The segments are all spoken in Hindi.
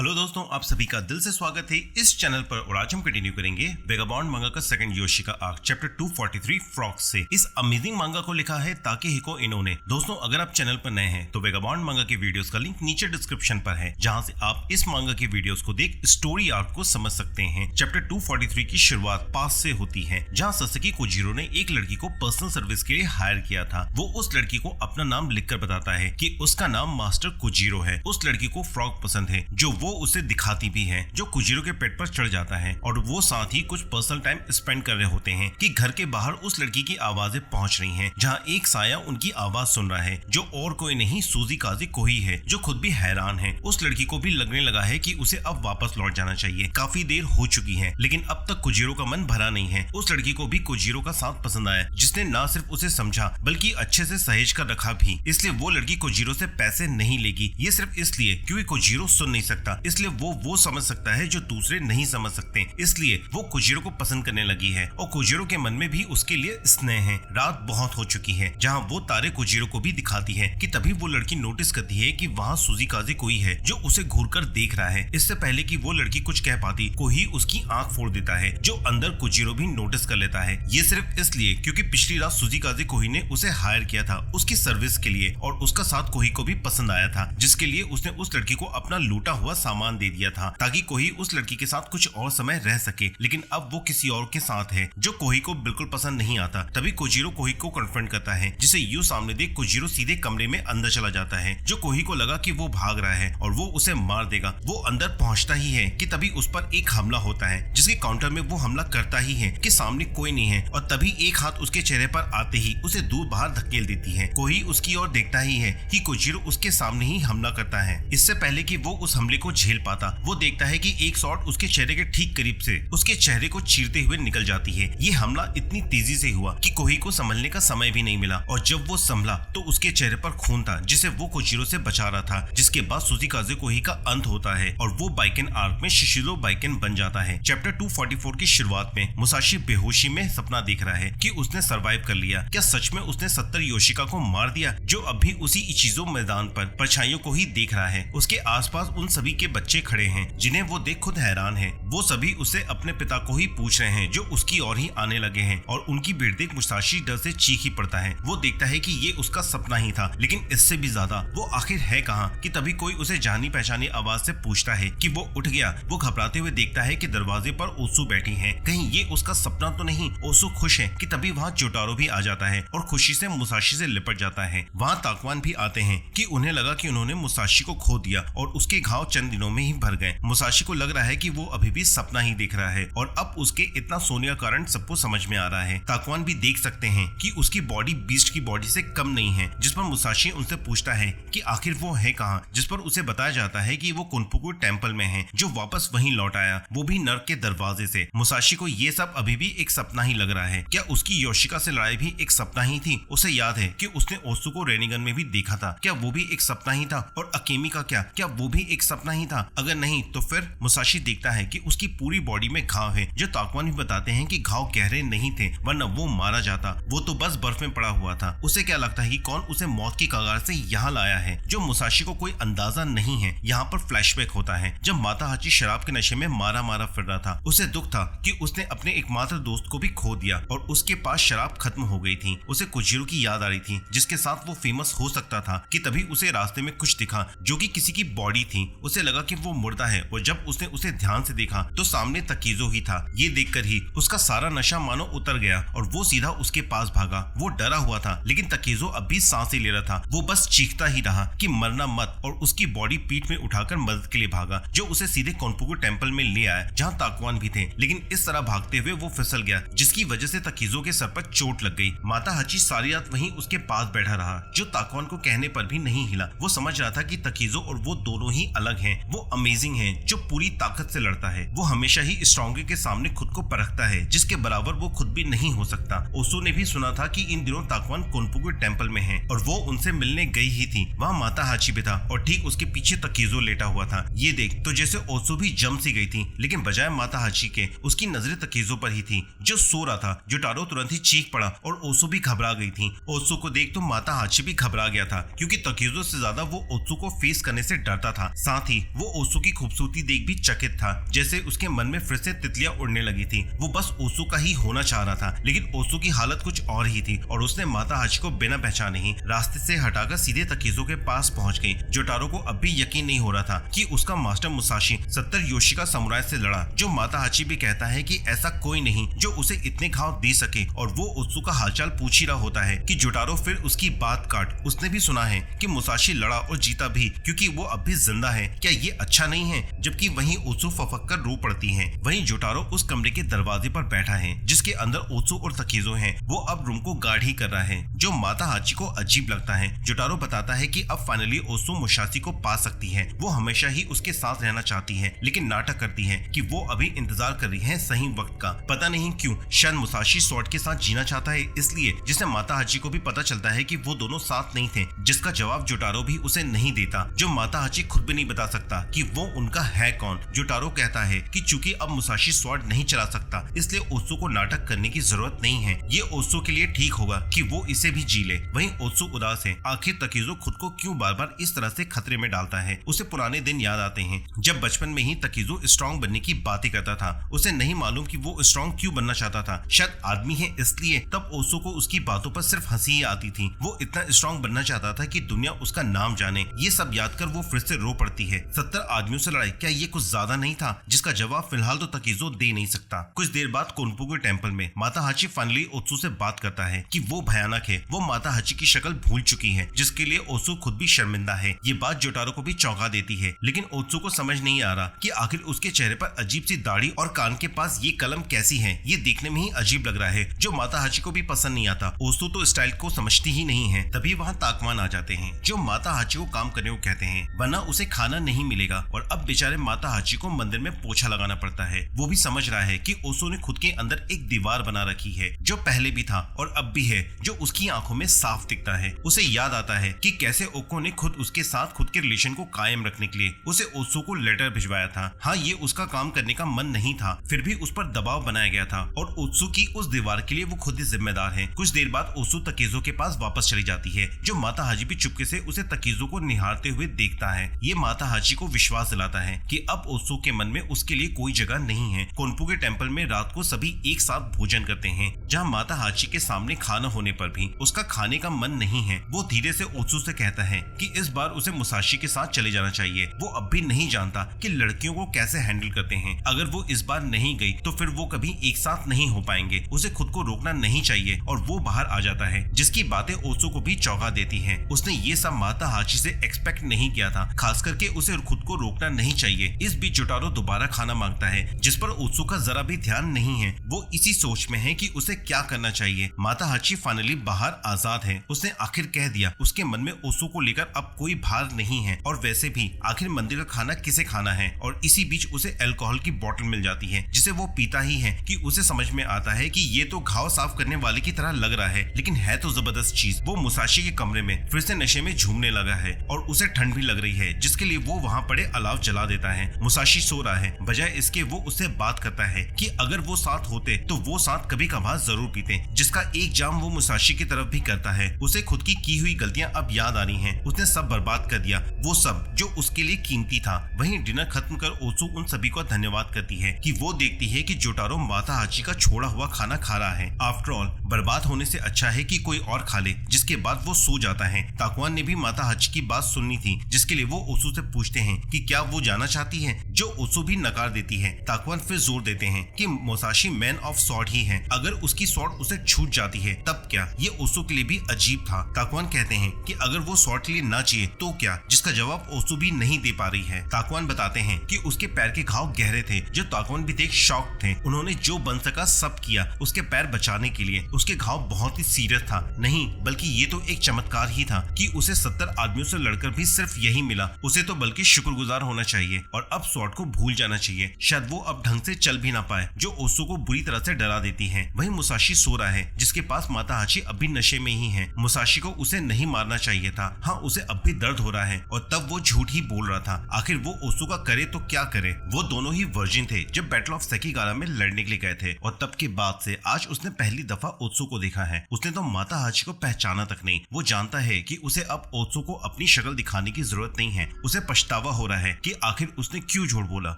हेलो दोस्तों, आप सभी का दिल से स्वागत है इस चैनल पर। और आज हम कंटिन्यू करेंगे वेगाबॉन्ड मांगा का सेकंड योशिका आर्क चैप्टर 243 फ्रॉक्स से। इस अमेजिंग मांगा को लिखा है ताकेहिको इनो ने। दोस्तों, अगर आप चैनल पर नए हैं तो वेगाबॉन्ड मांगा के वीडियोस का लिंक नीचे डिस्क्रिप्शन पर है, जहां से आप इस मांगा के वीडियोस को देख स्टोरी आर्क को समझ सकते हैं। चैप्टर 243 की शुरुआत पास से होती है, जहाँ ससकी कोजीरो ने एक लड़की को पर्सनल सर्विस के लिए हायर किया था। वो उस लड़की को अपना नाम लिखकर बताता है कि उसका नाम मास्टर कोजीरो है। उस लड़की को फ्रॉग पसंद है, जो वो उसे दिखाती भी है, जो कोजीरो के पेट पर चढ़ जाता है। और वो साथ ही कुछ पर्सनल टाइम स्पेंड कर रहे होते हैं कि घर के बाहर उस लड़की की आवाजें पहुंच रही हैं, जहां एक साया उनकी आवाज सुन रहा है, जो और कोई नहीं सूजी काजी कोही है, जो खुद भी हैरान है। उस लड़की को भी लगने लगा है कि उसे अब वापस लौट जाना चाहिए। काफी देर हो चुकी है, लेकिन अब तक कोजीरो का मन भरा नहीं है। उस लड़की को भी कोजीरो का साथ पसंद आया, जिसने न सिर्फ उसे समझा बल्कि अच्छे से सहेज कर रखा भी। इसलिए वो लड़की कोजीरो से पैसे नहीं लेगी। ये सिर्फ इसलिए क्योंकि कोजीरो सुन नहीं सकता, इसलिए वो समझ सकता है जो दूसरे नहीं समझ सकते। इसलिए वो कोजीरो को पसंद करने लगी है और कोजीरो के मन में भी उसके लिए स्नेह है। रात बहुत हो चुकी है, जहाँ वो तारे कोजीरो को भी दिखाती है कि तभी वो लड़की नोटिस करती है कि वहाँ सूजी काजी कोई है, जो उसे घूरकर देख रहा है। इससे पहले कि वो लड़की कुछ कह पाती, कोही उसकी आंख फोड़ देता है, जो अंदर कोजीरो भी नोटिस कर लेता है। ये सिर्फ इसलिए क्योंकि पिछली रात सूजी काजी कोही ने उसे हायर किया था उसकी सर्विस के लिए, और उसका साथ कोही को भी पसंद आया था, जिसके लिए उसने उस लड़की को अपना लूटा हुआ सामान दे दिया था, ताकि कोही उस लड़की के साथ कुछ और समय रह सके। लेकिन अब वो किसी और के साथ है, जो कोही को बिल्कुल पसंद नहीं आता। तभी कोजीरो कोही को कन्फ्रंट करता है, जिसे यू सामने देख कोजीरो सीधे कमरे में अंदर चला जाता है। जो कोही को लगा कि वो भाग रहा है और वो उसे मार देगा। वो अंदर पहुंचता ही है कि तभी उस पर एक हमला होता है, जिसके काउंटर में वो हमला करता ही है कि सामने कोई नहीं है, और तभी एक हाथ उसके चेहरे पर आते ही उसे दूर बाहर धकेल देती है। कोही उसकी ओर देखता ही है कि कोजीरो उसके सामने ही हमला करता है। इससे पहले कि वो उस हमले को झेल पाता, वो देखता है कि एक शॉट उसके चेहरे के ठीक करीब से उसके चेहरे को चीरते हुए निकल जाती है। ये हमला इतनी तेजी से हुआ कि कोही को संभलने का समय भी नहीं मिला, और जब वो संभला तो उसके चेहरे पर खून था, जिसे वो कोजीरो से बचा रहा था। जिसके बाद सूजी काजे कोही का अंत होता है और वो बाइकेन आर्क में शिशिरो बाइकेन बन जाता है। चैप्टर 244 की शुरुआत में मुसाशी बेहोशी में सपना देख रहा है कि उसने सर्वाइव कर लिया। क्या सच में उसने 70 योशिका को मार दिया, जो अभी उसी इचिजो मैदान पर परछाइयों को ही देख रहा है। उसके आसपास उन सभी के बच्चे खड़े हैं, जिन्हें वो देख खुद हैरान है। वो सभी उसे अपने पिता को ही पूछ रहे हैं, जो उसकी ओर ही आने लगे हैं, और उनकी भीड़ देख मुसाशी डर से चीख ही पड़ता है। वो देखता है कि ये उसका सपना ही था, लेकिन इससे भी ज्यादा वो आखिर है कहाँ। कि तभी कोई उसे जानी पहचानी आवाज से पूछता है कि वो उठ गया। वो घबराते हुए देखता है कि दरवाजे पर ओसु बैठी है, कहीं ये उसका सपना तो नहीं। ओसु खुश है कि तभी वहाँ जोटारो भी आ जाता है और खुशी से मुसाशी से लिपट जाता है। वहाँ ताकवान भी आते हैं कि उन्हें लगा कि उन्होंने मुसाशी को खो दिया और उसके घाव चंद दिनों में ही भर गए। मुसाशी को लग रहा है कि वो अभी भी सपना ही देख रहा है, और अब उसके इतना सोने का कारण सबको समझ में आ रहा है। ताकवान भी देख सकते हैं कि उसकी बॉडी बीस्ट की बॉडी से कम नहीं है। जिस पर मुसाशी उनसे पूछता है कि आखिर वो है कहाँ, जिस पर उसे बताया जाता है कि वो कुनपुकु टेम्पल में है, जो वापस वहीं लौट आया, वो भी नर्क के दरवाजे से। मुसाशी को ये सब अभी भी एक सपना ही लग रहा है। क्या उसकी योशिका से लड़ाई भी एक सपना ही थी? उसे याद है कि उसने ओसु को रेनिगन में भी देखा था। क्या वो भी एक सपना ही था? और अकेमी का क्या वो भी एक सपना ही था? अगर नहीं तो फिर मुसाशी देखता है कि उसकी पूरी बॉडी में घाव है, जो ताकवान भी बताते हैं कि घाव गहरे नहीं थे, वरना वो मारा जाता। वो तो बस बर्फ में पड़ा हुआ था। उसे क्या लगता है कि कौन उसे मौत की कगार से यहाँ लाया है, जो मुसाशी को कोई अंदाजा नहीं है। यहाँ पर फ्लैशबैक होता है जब माता हाची शराब के नशे में मारा फिर रहा था। उसे दुख था कि उसने अपने एकमात्र दोस्त को भी खो दिया और उसके पास शराब खत्म हो गई थी। उसे कोजीरो की याद आ रही थी, जिसके साथ वो फेमस हो सकता था। कि तभी उसे रास्ते में कुछ दिखा, जो कि किसी की बॉडी थी। उसे लगा कि वो मुर्दा है, और जब उसने उसे ध्यान से देखा तो सामने तकीजो ही था। ये देखकर ही उसका सारा नशा मानो उतर गया और वो सीधा उसके पास भागा। वो डरा हुआ था, लेकिन तकीजो अब भी सांसें ले रहा था। वो बस चीखता ही रहा कि मरना मत, और उसकी बॉडी पीठ में उठाकर मदद के लिए भागा, जो उसे सीधे कोनपुकु टेम्पल में ले आया, जहाँ ताकवान भी थे। लेकिन इस तरह भागते हुए वो फिसल गया, जिसकी वजह से तकीजो के सर पर चोट लग गई। माता हाची सारी रात वहीं उसके पास बैठा रहा, जो ताकवान को कहने पर भी नहीं हिला। वो समझ रहा था कि तकीजो और वो दोनों ही अलग हैं। वो अमेजिंग है, जो पूरी ताकत से लड़ता है। वो हमेशा ही स्ट्रॉन्गर के सामने खुद को परखता है, जिसके बराबर वो खुद भी नहीं हो सकता। ओसु ने भी सुना था कि इन दिनों ताकवान कोनपुकु टेम्पल में है, और वो उनसे मिलने गई ही थी। वहाँ माता हाची भी था, और ठीक उसके पीछे तकीजो लेटा हुआ था। ये देख तो जैसे ओसु भी जम सी गई थी, लेकिन बजाय माता हाची के उसकी नजरें तकीजो पर ही थी, जो सो रहा था। जोटारो तुरंत ही चीख पड़ा और ओसु भी घबरा गई थी। ओसु को देख तो माता हाची भी घबरा गया था, क्योंकि तकीजो से ज्यादा वो ओसु को फेस करने से डरता था। साथ ही वो ओसो की खूबसूरती देख भी चकित था, जैसे उसके मन में फिर से तितलियां उड़ने लगी थी। वो बस ओसो का ही होना चाह रहा था, लेकिन ओसो की हालत कुछ और ही थी और उसने माता हाची को बिना पहचाने ही रास्ते से हटाकर सीधे तकीजो के पास पहुंच गई। जोटारो को अब भी यकीन नहीं हो रहा था कि उसका मास्टर मुसाशी 70 योशिका समुराय से लड़ा। जो माता हाची भी कहता है कि ऐसा कोई नहीं जो उसे इतने घाव दे सके, और वो ओत्सु का हालचाल पूछ ही रहा होता है कि जोटारो फिर उसकी बात काट। उसने भी सुना है कि मुसाशी लड़ा और जीता भी क्योंकि वो अब भी जिंदा है। क्या ये अच्छा नहीं है? जबकि वहीं ओत्सु फफक कर रो पड़ती है। वहीं जोटारो उस कमरे के दरवाजे पर बैठा है जिसके अंदर ओत्सु और तकीजो हैं। वो अब रूम को गार्ड ही कर रहा है, जो माता हाची को अजीब लगता है। जोटारो बताता है कि अब फाइनली ओत्सु मुसाशी को पा सकती है। वो हमेशा ही उसके साथ रहना चाहती है, लेकिन नाटक करती है कि वो अभी इंतजार कर रही है सही वक्त का। पता नहीं क्यों, शायद मुसाशी स्वॉर्ड के साथ जीना चाहता है, इसलिए जिससे माता हाची को भी पता चलता है कि वो दोनों साथ नहीं थे, जिसका जवाब जोटारो भी उसे नहीं देता। जो माता हाची खुद भी नहीं बता सकता कि वो उनका है कौन। जोटारो कहता है कि चूंकि अब मुसाशी स्वॉर्ड नहीं चला सकता, इसलिए ओत्सु को नाटक करने की जरूरत नहीं है। ये ओत्सु के लिए ठीक होगा कि वो इसे भी जी ले। वहीं ओत्सु उदास है। आखिर तकीजो खुद को क्यों बार बार इस तरह से खतरे में डालता है? उसे पुराने दिन याद आते हैं जब बचपन में ही तकीजो स्ट्रॉन्ग बनने की बातें करता था। उसे नहीं मालूम कि वो स्ट्रॉन्ग क्यों बनना चाहता था। शायद आदमी है इसलिए। तब ओत्सु को उसकी बातों पर सिर्फ हंसी ही आती थी। वो इतना स्ट्रॉन्ग बनना चाहता था कि दुनिया उसका नाम जाने। ये सब याद कर वो फिर से रो पड़ती है। 70 आदमियों से लड़ाई, क्या ये कुछ ज्यादा नहीं था? जिसका जवाब फिलहाल तो तकीजो दे नहीं सकता। कुछ देर बाद कोनपुगु टेम्पल में माता हाची फाइनली ओत्सु से बात करता है कि वो भयानक है। वो माता हाची की शक्ल भूल चुकी है, जिसके लिए ओत्सु खुद भी शर्मिंदा है। ये बात जोटारो को भी चौंका देती है, लेकिन ओत्सु को समझ नहीं आ रहा कि आखिर उसके चेहरे पर अजीब सी दाढ़ी और कान के पास ये कलम कैसी है। ये देखने में ही अजीब लग रहा है, जो माता हाची को भी पसंद नहीं आता। ओत्सु तो स्टाइल को समझती ही नहीं है। तभी वहाँ ताकमान आ जाते हैं, जो माता हाची को काम करने को कहते हैं, वरना उसे खाना नहीं मिलेगा। और अब बेचारे माता हाची को मंदिर में पोछा लगाना पड़ता है। वो भी समझ रहा है कि ओत्सु ने खुद के अंदर एक दीवार बना रखी है, जो पहले भी था और अब भी है, जो उसकी आंखों में साफ दिखता है। उसे याद आता है कि कैसे ओक्को ने खुद उसके साथ खुद के रिलेशन को कायम रखने के लिए उसे ओत्सु को लेटर भिजवाया था। हाँ, ये उसका काम करने का मन नहीं था, फिर भी उस पर दबाव बनाया गया था और ओत्सु की उस दीवार के लिए वो खुद ही जिम्मेदार है। कुछ देर बाद ओत्सु तकीजो के पास वापस चली जाती है, जो माता हाची भी चुपके से उसे तकीजो को निहारते हुए देखता है। ये माता हाची को विश्वास दिलाता है कि अब ओत्सु के मन में उसके लिए कोई जगह नहीं है। कोनपुगे टेम्पल में रात को सभी एक साथ भोजन करते हैं, जहाँ माता हाची के सामने खाना होने पर भी उसका खाने का मन नहीं है। वो धीरे से ओत्सु से कहता है कि इस बार उसे मुसाशी के साथ चले जाना चाहिए। वो अब भी नहीं जानता कि लड़कियों को कैसे हैंडल करते हैं। अगर वो इस बार नहीं गई तो फिर वो कभी एक साथ नहीं हो पाएंगे। उसे खुद को रोकना नहीं चाहिए और वो बाहर आ जाता है, जिसकी बातें ओत्सु को भी चौंका देती हैं। उसने ये सब माता हाची से एक्सपेक्ट नहीं किया था, खास करके उसे खुद को रोकना नहीं चाहिए। इस बीच जोटारो दोबारा खाना मांगता है, जिस पर ओत्सु का जरा भी ध्यान नहीं है। वो इसी सोच में है कि उसे क्या करना चाहिए। माता हाची फाइनली बाहर आजाद है। उसने आखिर कह दिया। उसके मन में ओत्सु को लेकर अब कोई भार नहीं है, और वैसे भी आखिर मंदिर का खाना किसे खाना है। और इसी बीच उसे अल्कोहल की बोतल मिल जाती है, जिसे वो पीता ही है कि उसे समझ में आता है कि ये तो घाव साफ करने वाले की तरह लग रहा है, लेकिन है तो जबरदस्त चीज। वो मुसाशी के कमरे में फिर से नशे में झूमने लगा है और उसे ठंड भी लग रही है, जिसके लिए वो वहाँ पड़े अलाव जला देता है। मुसाशी सो रहा है, बजाय इसके वो उससे बात करता है कि अगर वो साथ होते तो वो साथ कभी कभार जरूर पीते, जिसका एक जाम वो मुसाशी की तरफ भी करता है। उसे खुद की हुई गलतियां अब याद आ रही हैं। उसने सब बर्बाद कर दिया, वो सब जो उसके लिए कीमती था। वहीं डिनर खत्म कर ओत्सु उन सभी को धन्यवाद करती है कि वो देखती है कि जोटारो माता हाची का छोड़ा हुआ खाना खा रहा है। आफ्टर ऑल बर्बाद होने से अच्छा है कि कोई और खा ले। जिसके बाद वो सो जाता है। ताकुआन ने भी माता हाची की बात सुननी थी, जिसके लिए वो ओत्सु से पूछते हैं कि क्या वो जाना चाहती है, जो ओत्सु भी नकार देती है। ताकुआन फिर जोर देते हैं कि मुसाशी मैन ऑफ स्वॉर्ड ही है। अगर उसकी स्वॉर्ड उसे छूट जाती है तब क्या? ये ओत्सु के लिए भी अजीब था। ताकुआन कहते हैं कि अगर वो स्वॉर्ड के लिए ना चाहिए तो क्या, जिसका जवाब ओत्सु भी नहीं दे पा रही है। ताकुआन बताते हैं कि उसके पैर के घाव गहरे थे, जो ताकुआन भी देख शॉक थे। उन्होंने जो बन सका सब किया उसके पैर बचाने के लिए। उसके घाव बहुत ही सीरियस था, नहीं बल्कि ये तो एक चमत्कार ही था कि उसे 70 आदमियों से लड़कर भी सिर्फ यही मिला। उसे तो बल्कि शुक्रगुजार होना चाहिए और अब स्वॉर्ड को भूल जाना चाहिए। शायद वो अब ढंग से चल भी ना पाए, जो ओत्सु को बुरी तरह से डरा देती है। वहीं मुसाशी सो रहा है, जिसके पास माता हाची अभी नशे में ही है। मुसाशी को उसे नहीं मारना चाहिए था। हाँ, उसे अब भी दर्द हो रहा है और तब वो झूठ ही बोल रहा था। आखिर वो ओत्सु का करे तो क्या करे। वो दोनों ही वर्जिन थे जब बैटल ऑफ सेकिगारा में लड़ने के लिए गए थे, और तब के बाद से आज उसने पहली दफा ओत्सु को देखा है। उसने तो माता हाची को पहचाना तक नहीं। वो जानता है कि उसे अब ओत्सु को अपनी शक्ल दिखाने की जरूरत नहीं है। उसे पछतावा हो रहा है कि आखिर उसने क्यों झूठ बोला।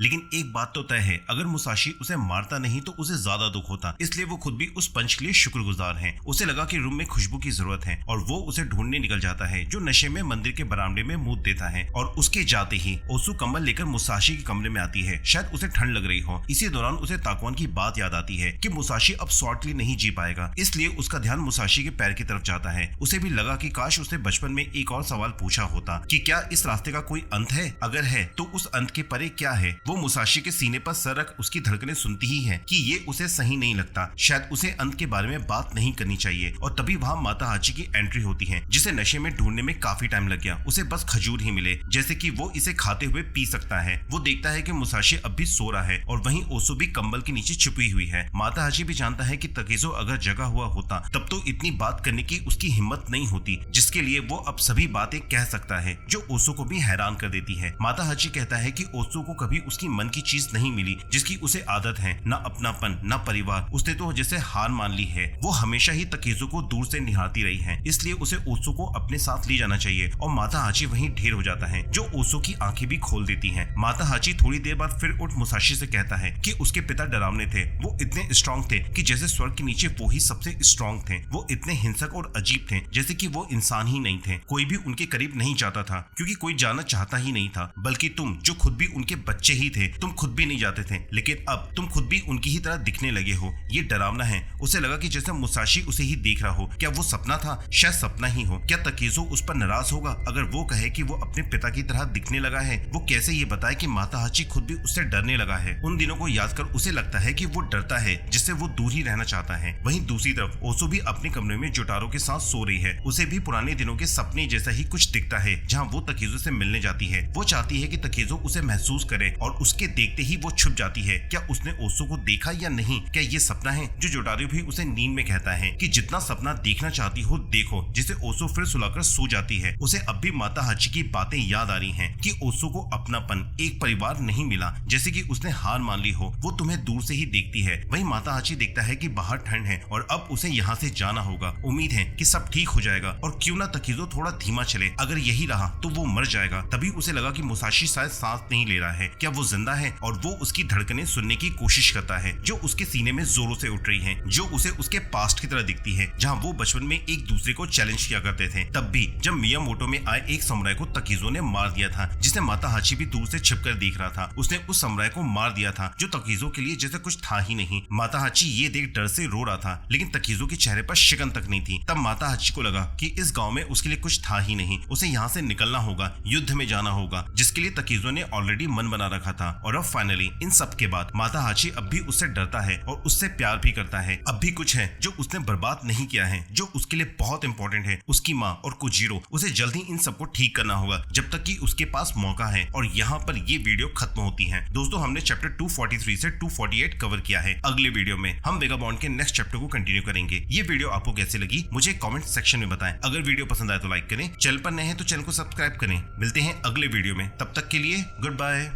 लेकिन एक बात तो तय है, अगर मुसाशी उसे मारता नहीं तो उसे ज्यादा दुख होता, इसलिए वो खुद भी उस पंच के लिए शुक्रगुजार है। उसे लगा कि रूम में खुशबू की जरूरत है और वो उसे ढूंढने निकल जाता है, जो नशे में मंदिर के बरामदे में मुंह देता है। और उसके जाते ही ओसु कंबल लेकर मुसाशी के कमरे में आती है। शायद उसे ठंड लग रही हो। इसी दौरान उसे ताकवान की बात याद आती है कि मुसाशी अब शॉर्टली नहीं जी पाएगा, इसलिए उसका ध्यान मुसाशी के पैर की तरफ जाता है। उसे भी लगा कि काश उसने बचपन में एक और सवाल पूछा होता कि क्या इस रास्ते का कोई अंत है, अगर है तो उस अंत के परे क्या है। वो मुसाशी के सीने पर सर रख उसकी धड़कनें सुनती ही है कि ये उसे सही नहीं लगता, शायद उसे अंत के बारे में बात नहीं करनी चाहिए। और तभी वहाँ माता हाची की एंट्री होती है, जिसे नशे में ढूंढने में काफी टाइम लग गया। उसे बस खजूर ही मिले, जैसे कि वो इसे खाते हुए पी सकता है। वो देखता है कि मुसाशी अब भी सो रहा है और वहीं ओसु भी कंबल के नीचे छुपी हुई है। माता हाची भी जानता है कि तकेजो अगर जगा हुआ होता तब तो इतनी बात करने की उसकी हिम्मत नहीं होती, जिसके लिए वो अब सभी बातें कह सकता है, जो ओसु को भी हैरान कर देती है। माता हाची कहता है कि ओसु को कभी उसकी मन की चीज नहीं मिली, जिसकी उसे आदत है, ना अपनापन ना परिवार। उसने तो जैसे हार मान ली है। वो हमेशा ही तकेजो को दूर से निहारती रही है, इसलिए उसे ओसु को अपने साथ ले जाना चाहिए। और माता हाची वहीं ढेर हो जाता है, जो ओसु की आंखें भी खोल देती है। माता हाची थोड़ी देर बाद फिर उठ मुसाशी से कहता है कि उसके पिता डरावने थे, वो इतने स्ट्रॉन्ग थे कि जैसे स्वर्ग के नीचे वो ही सबसे स्ट्रॉन्ग थे। वो इतने हिंसक और अजीब थे जैसे कि वो इंसान ही नहीं थे। कोई भी उनके करीब नहीं जाता था, क्योंकि कोई जाना चाहता ही नहीं था। बल्कि तुम जो खुद भी उनके बच्चे ही थे, तुम खुद भी नहीं जाते थे, लेकिन अब तुम खुद भी उनकी ही तरह दिखने लगे हो। ये डरावना है। उसे लगा कि जैसे मुसाशी उसे ही देख रहा हो। क्या वो सपना था? शायद सपना ही हो। क्या तकेजो उस पर नाराज होगा अगर वो कहे कि वो अपने पिता की तरह दिखने लगा है? वो कैसे ये बताए कि माता हाची खुद भी उससे डरने लगा है? उन दिनों को याद कर उसे लगता है कि वो डरता है, जिससे वो दूर ही रहना चाहता है। वहीं दूसरी तरफ ओसु भी अपने कमरे में जोटारो के साथ सो रही है। उसे भी पुराने दिनों के सपने जैसा ही कुछ दिखता है, जहाँ वो तकेजो से मिलने जाती है। वो चाहती है कि तकेजो उसे महसूस करे और उसके देखते ही वो छुप जाती है। क्या उसने ओसु को देखा या नहीं? क्या ये सपना है? जो जोटारो भी उसे नींद में कहता है कि जितना सपना देखना चाहती हो देखो, जिसे ओसु फिर सुलाकर सो जाती है। उसे अब भी माता हाची की बातें याद आ रही हैं कि ओसु को अपनापन, एक परिवार नहीं मिला, जैसे कि उसने हार मान ली हो। वो तुम्हें दूर से ही देखती है। वहीं माता हाची देखता है कि बाहर ठंड है और अब उसे यहाँ से जाना होगा। उम्मीद है कि सब ठीक हो जाएगा और क्यों ना तकेजो थोड़ा धीमा चले। अगर यही रहा तो वो मर जाएगा। तभी उसे लगा कि मुसाशी शायद सांस नहीं ले रहा है। क्या वो जिंदा है? और वो उसकी धड़कनें सुनने की कोशिश करता है, जो उसके सीने में जोरों से उठ रही हैं, जो उसे उसके पास्ट की तरह दिखती है, जहाँ वो बचपन में एक दूसरे को चैलेंज किया करते थे। तब भी जब मियामोटो में आए एक समुराई को तकेजो ने मार दिया था, जिसे माता हाची भी दूर से छिपकर देख रहा था। उसने उस समुराई को मार दिया था, जो तकेजो के लिए जैसे कुछ था ही नहीं। माता हाची ये देख डर से रो रहा था, लेकिन तकेजो के चेहरे पर शिकन तक नहीं थी। तब माता हाची को लगा कि इस गांव में उसके लिए कुछ था ही नहीं। उसे यहाँ से निकलना होगा, युद्ध में जाना होगा, जिसके लिए तकेजो ने ऑलरेडी मन बना रखा था। और अब फाइनली इन सब के बाद माता हाची अब भी उससे डरता है और उससे प्यार भी करता है। अब भी कुछ है जो उसने बर्बाद नहीं किया है, जो उसके लिए बहुत इंपॉर्टेंट है, उसकी माँ और कोजीरो। उसे जल्द ही इन सबको ठीक करना होगा, जब तक कि उसके पास मौका है। और यहाँ पर ये वीडियो खत्म होती है। दोस्तों, हमने चैप्टर 243 से 248 कवर किया है। अगले वीडियो में हम वेगाबॉन्ड के नेक्स्ट चैप्टर को कंटिन्यू करेंगे। ये वीडियो आपको कैसे लगी मुझे कमेंट सेक्शन में बताएं। अगर वीडियो पसंद आए तो लाइक करें, चैनल पर नए हैं तो चैनल को सब्सक्राइब करें। मिलते हैं अगले वीडियो में, तब तक के लिए गुड बाय।